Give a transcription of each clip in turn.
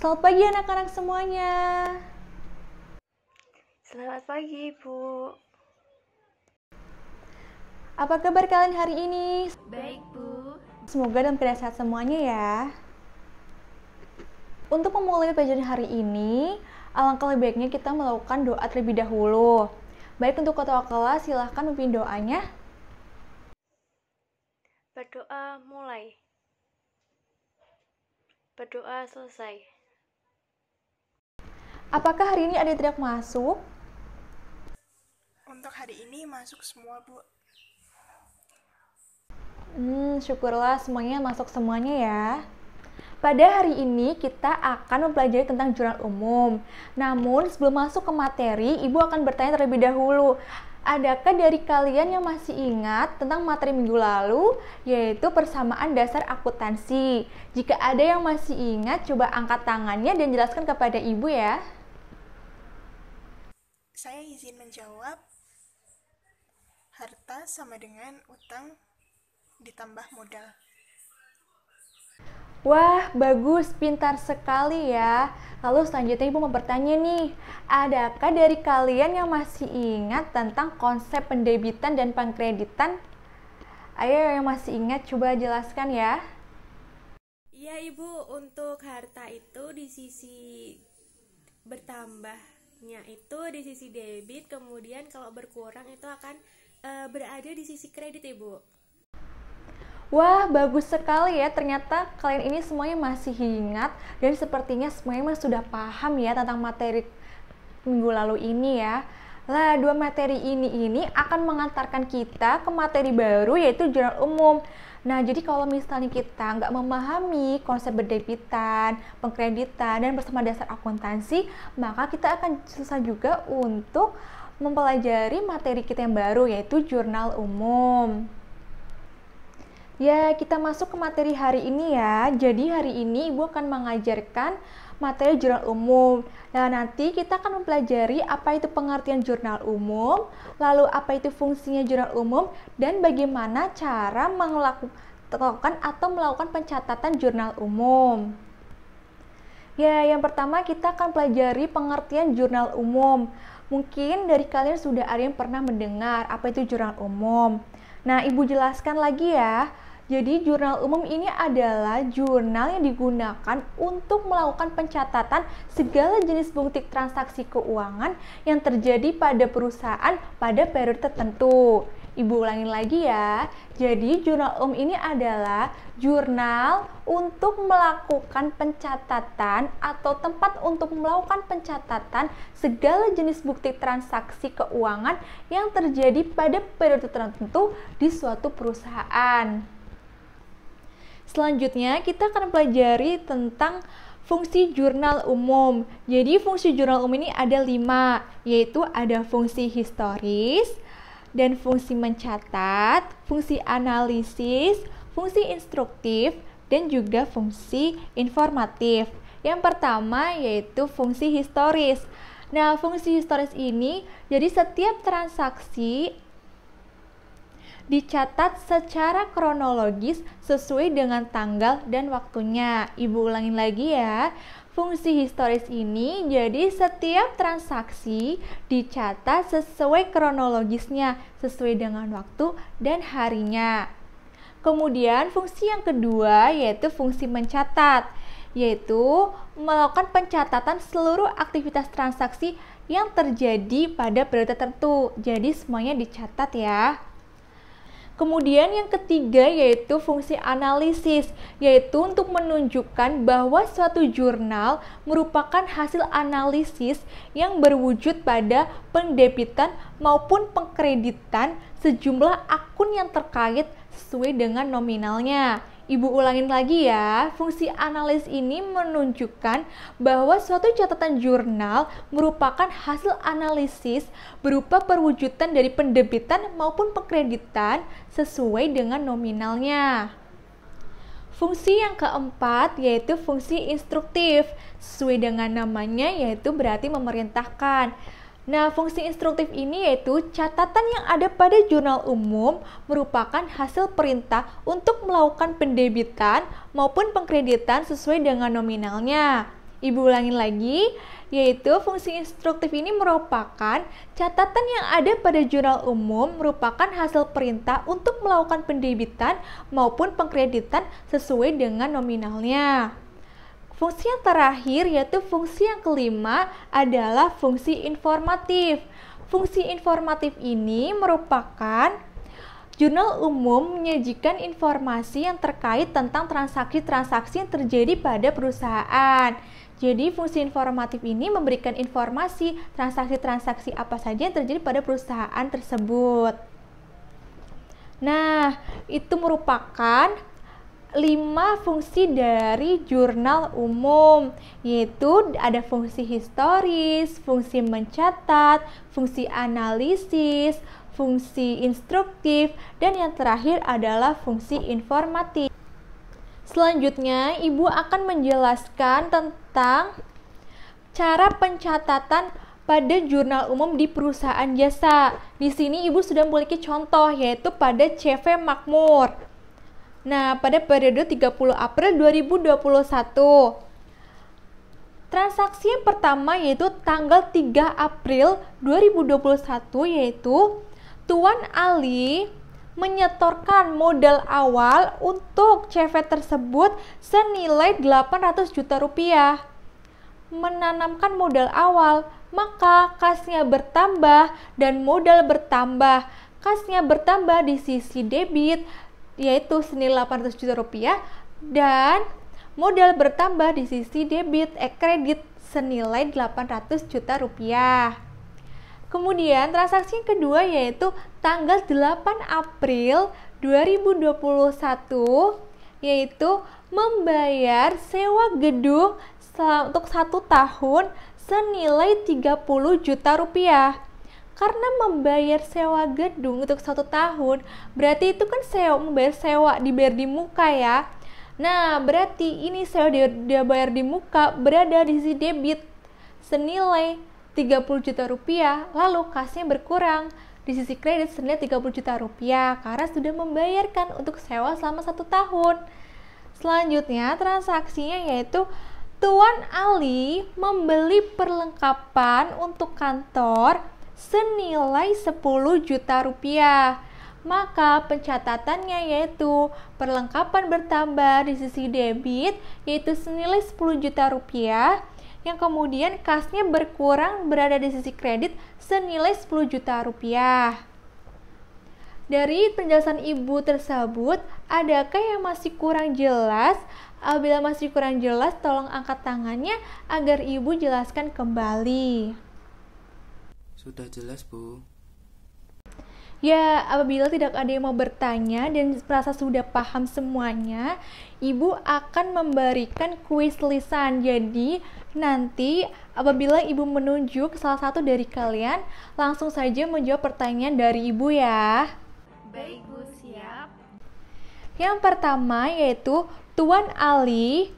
Selamat pagi anak-anak semuanya. Selamat pagi, Bu. Apa kabar kalian hari ini? Baik, Bu. Semoga dalam keadaan sehat semuanya ya. Untuk memulai pelajaran hari ini, alangkah lebih baiknya kita melakukan doa terlebih dahulu. Baik, untuk ketua kelas, silahkan memimpin doanya. Berdoa mulai. Berdoa selesai. Apakah hari ini ada yang tidak masuk? Untuk hari ini masuk semua, Bu. Syukurlah semuanya masuk semuanya ya. Pada hari ini kita akan mempelajari tentang jurnal umum. Namun sebelum masuk ke materi, Ibu akan bertanya terlebih dahulu. Adakah dari kalian yang masih ingat tentang materi minggu lalu, yaitu persamaan dasar akuntansi? Jika ada yang masih ingat, coba angkat tangannya dan jelaskan kepada Ibu ya. Saya izin menjawab. Harta sama dengan utang ditambah modal. Wah, bagus, pintar sekali ya. Lalu selanjutnya Ibu mau bertanya nih, adakah dari kalian yang masih ingat tentang konsep pendebitan dan pengkreditan? Ayo yang masih ingat coba jelaskan ya. Iya Ibu, untuk harta itu di sisi bertambahnya itu di sisi debit, kemudian kalau berkurang itu akan berada di sisi kredit Ibu. Wah, bagus sekali ya. Ternyata kalian ini semuanya masih ingat dan sepertinya semuanya sudah paham ya tentang materi minggu lalu ini ya. Lah, dua materi ini akan mengantarkan kita ke materi baru yaitu jurnal umum. Nah, jadi kalau misalnya kita nggak memahami konsep berdebitan, pengkreditan, dan bersama dasar akuntansi, maka kita akan susah juga untuk mempelajari materi kita yang baru yaitu jurnal umum. Ya, kita masuk ke materi hari ini ya. Jadi hari ini Ibu akan mengajarkan materi jurnal umum. Nah, nanti kita akan mempelajari apa itu pengertian jurnal umum, lalu apa itu fungsinya jurnal umum, dan bagaimana cara melakukan atau melakukan pencatatan jurnal umum. Ya, yang pertama kita akan pelajari pengertian jurnal umum. Mungkin dari kalian sudah ada yang pernah mendengar apa itu jurnal umum. Nah, Ibu jelaskan lagi ya. Jadi jurnal umum ini adalah jurnal yang digunakan untuk melakukan pencatatan segala jenis bukti transaksi keuangan yang terjadi pada perusahaan pada periode tertentu. Ibu ulangin lagi ya. Jadi jurnal umum ini adalah jurnal untuk melakukan pencatatan atau tempat untuk melakukan pencatatan segala jenis bukti transaksi keuangan yang terjadi pada periode tertentu di suatu perusahaan. Selanjutnya kita akan pelajari tentang fungsi jurnal umum. Jadi fungsi jurnal umum ini ada 5, yaitu ada fungsi historis, dan fungsi mencatat, fungsi analisis, fungsi instruktif, dan juga fungsi informatif. Yang pertama yaitu fungsi historis. Nah, fungsi historis ini jadi setiap transaksi dicatat secara kronologis sesuai dengan tanggal dan waktunya. Ibu ulangin lagi ya. Fungsi historis ini jadi setiap transaksi dicatat sesuai kronologisnya, sesuai dengan waktu dan harinya. Kemudian fungsi yang kedua yaitu fungsi mencatat, yaitu melakukan pencatatan seluruh aktivitas transaksi yang terjadi pada periode tertentu. Jadi semuanya dicatat ya. Kemudian yang ketiga yaitu fungsi analisis, yaitu untuk menunjukkan bahwa suatu jurnal merupakan hasil analisis yang berwujud pada pendebitan maupun pengkreditan sejumlah akun yang terkait sesuai dengan nominalnya. Ibu ulangin lagi ya, fungsi analis ini menunjukkan bahwa suatu catatan jurnal merupakan hasil analisis berupa perwujudan dari pendebitan maupun pengkreditan sesuai dengan nominalnya. Fungsi yang keempat yaitu fungsi instruktif, sesuai dengan namanya yaitu berarti memerintahkan. Nah, fungsi instruktif ini yaitu catatan yang ada pada jurnal umum merupakan hasil perintah untuk melakukan pendebitan maupun pengkreditan sesuai dengan nominalnya. Ibu ulangin lagi, yaitu fungsi instruktif ini merupakan catatan yang ada pada jurnal umum merupakan hasil perintah untuk melakukan pendebitan maupun pengkreditan sesuai dengan nominalnya. Fungsi yang terakhir yaitu fungsi yang kelima adalah fungsi informatif. Fungsi informatif ini merupakan jurnal umum menyajikan informasi yang terkait tentang transaksi-transaksi yang terjadi pada perusahaan. Jadi fungsi informatif ini memberikan informasi transaksi-transaksi apa saja yang terjadi pada perusahaan tersebut. Nah, itu merupakan 5 fungsi dari jurnal umum, yaitu ada fungsi historis, fungsi mencatat, fungsi analisis, fungsi instruktif, dan yang terakhir adalah fungsi informatif. Selanjutnya, Ibu akan menjelaskan tentang cara pencatatan pada jurnal umum di perusahaan jasa. Di sini Ibu sudah memiliki contoh, yaitu pada CV Makmur. Nah, pada periode 30 April 2021. Transaksi yang pertama yaitu tanggal 3 April 2021, yaitu Tuan Ali menyetorkan modal awal untuk CV tersebut senilai 800 juta rupiah. Menanamkan modal awal, maka kasnya bertambah dan modal bertambah. Kasnya bertambah di sisi debit, yaitu senilai 800 juta rupiah, dan modal bertambah di sisi debit kredit senilai 800 juta rupiah. Kemudian transaksi yang kedua yaitu tanggal 8 April 2021, yaitu membayar sewa gedung untuk 1 tahun senilai 30 juta rupiah. Karena membayar sewa gedung untuk 1 tahun, berarti itu kan membayar sewa dibayar di muka ya. Nah, berarti ini sewa dia bayar di muka berada di sisi debit senilai 30 juta rupiah, lalu kasnya berkurang di sisi kredit senilai 30 juta rupiah karena sudah membayarkan untuk sewa selama 1 tahun. Selanjutnya, transaksinya yaitu Tuan Ali membeli perlengkapan untuk kantor senilai 10 juta rupiah. Maka pencatatannya yaitu perlengkapan bertambah di sisi debit yaitu senilai 10 juta rupiah, yang kemudian kasnya berkurang berada di sisi kredit senilai 10 juta rupiah. Dari penjelasan Ibu tersebut, adakah yang masih kurang jelas? Apabila masih kurang jelas, tolong angkat tangannya agar Ibu jelaskan kembali. Sudah jelas, Bu. Ya, apabila tidak ada yang mau bertanya dan merasa sudah paham semuanya, Ibu akan memberikan kuis lisan. Jadi, nanti apabila Ibu menunjuk salah satu dari kalian, langsung saja menjawab pertanyaan dari Ibu ya. Baik, Bu, siap. Yang pertama yaitu Tuan Ali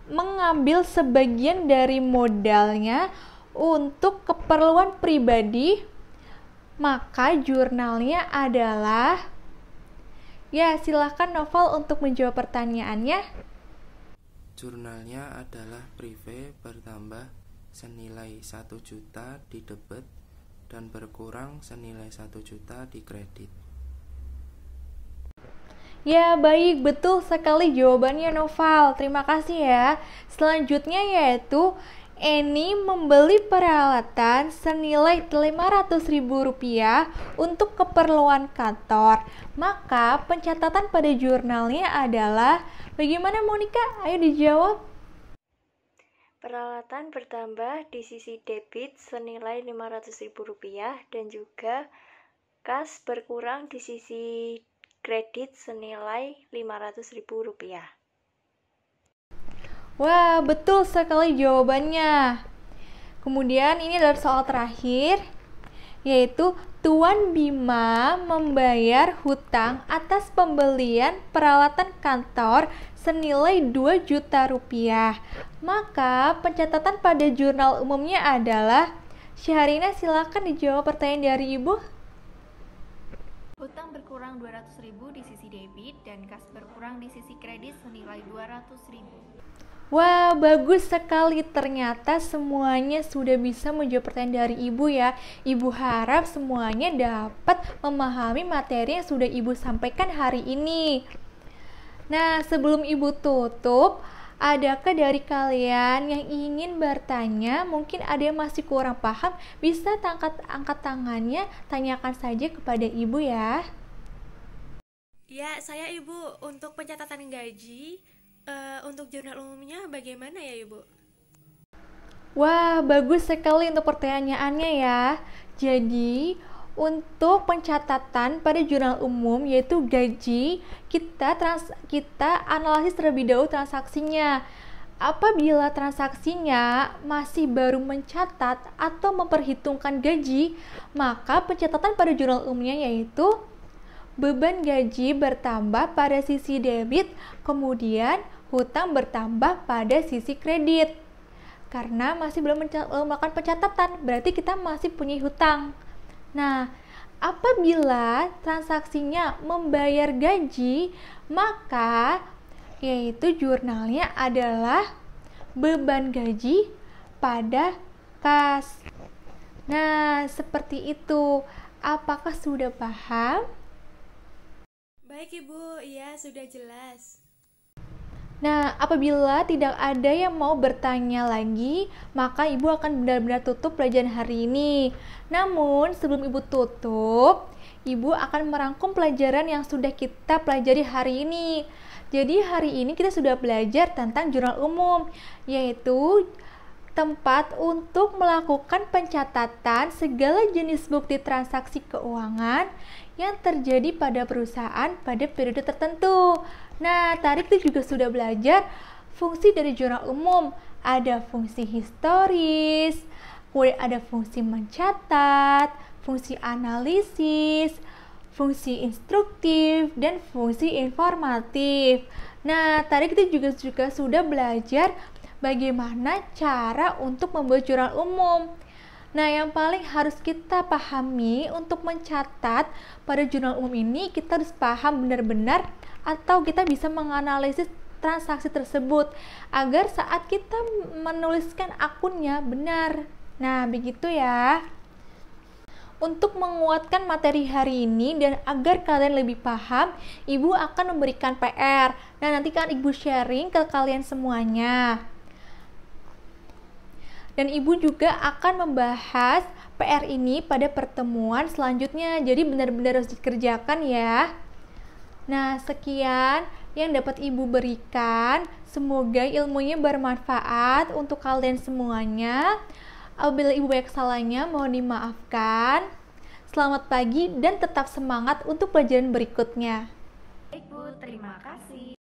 mengambil sebagian dari modalnya untuk keperluan pribadi, maka jurnalnya adalah, ya silahkan Novel untuk menjawab pertanyaannya. Jurnalnya adalah prive bertambah senilai 1 juta di debit dan berkurang senilai 1 juta di kredit. Ya baik, betul sekali jawabannya Novel, terima kasih ya. Selanjutnya yaitu Eni membeli peralatan senilai Rp500.000 untuk keperluan kantor. Maka pencatatan pada jurnalnya adalah, bagaimana Monica? Ayo dijawab. Peralatan bertambah di sisi debit senilai Rp500.000 dan juga kas berkurang di sisi kredit senilai Rp500.000. Wah, betul sekali jawabannya. Kemudian ini adalah soal terakhir, yaitu Tuan Bima membayar hutang atas pembelian peralatan kantor senilai Rp2 juta. Maka pencatatan pada jurnal umumnya adalah, Syahrina silakan dijawab pertanyaan dari Ibu. Hutang berkurang Rp200.000 di sisi debit dan kas berkurang di sisi kredit senilai Rp200.000. Wah, bagus sekali. Ternyata semuanya sudah bisa menjawab pertanyaan dari Ibu ya. Ibu harap semuanya dapat memahami materi yang sudah Ibu sampaikan hari ini. Nah, sebelum Ibu tutup, adakah dari kalian yang ingin bertanya? Mungkin ada yang masih kurang paham, bisa angkat tangannya, tanyakan saja kepada Ibu ya. Ya, saya Ibu, untuk pencatatan gaji, untuk jurnal umumnya bagaimana ya Ibu? Wah, bagus sekali untuk pertanyaannya ya. Jadi, untuk pencatatan pada jurnal umum yaitu gaji, kita analisis terlebih dahulu transaksinya. Apabila transaksinya masih baru mencatat atau memperhitungkan gaji, maka pencatatan pada jurnal umumnya yaitu beban gaji bertambah pada sisi debit, kemudian hutang bertambah pada sisi kredit. Karena masih belum melakukan pencatatan, berarti kita masih punya hutang. Nah, apabila transaksinya membayar gaji, maka yaitu jurnalnya adalah beban gaji pada kas. Nah, seperti itu. Apakah sudah paham? Baik Ibu, iya sudah jelas. Nah, apabila tidak ada yang mau bertanya lagi, maka Ibu akan benar-benar tutup pelajaran hari ini. Namun, sebelum Ibu tutup, Ibu akan merangkum pelajaran yang sudah kita pelajari hari ini. Jadi, hari ini kita sudah belajar tentang jurnal umum, yaitu tempat untuk melakukan pencatatan segala jenis bukti transaksi keuangan yang terjadi pada perusahaan pada periode tertentu. Nah, tadi kita juga sudah belajar fungsi dari jurnal umum. Ada fungsi historis, kemudian ada fungsi mencatat, fungsi analisis, fungsi instruktif, dan fungsi informatif. Nah, tadi kita juga sudah belajar bagaimana cara untuk membuat jurnal umum. Nah, yang paling harus kita pahami untuk mencatat pada jurnal umum ini, kita harus paham benar-benar atau kita bisa menganalisis transaksi tersebut agar saat kita menuliskan akunnya benar. Nah, begitu ya. Untuk menguatkan materi hari ini dan agar kalian lebih paham, Ibu akan memberikan PR. Nah, nanti kan Ibu sharing ke kalian semuanya. Dan Ibu juga akan membahas PR ini pada pertemuan selanjutnya. Jadi benar-benar harus dikerjakan ya. Nah, sekian yang dapat Ibu berikan. Semoga ilmunya bermanfaat untuk kalian semuanya. Apabila Ibu banyak salahnya, mohon dimaafkan. Selamat pagi dan tetap semangat untuk pelajaran berikutnya. Baik Bu, terima kasih.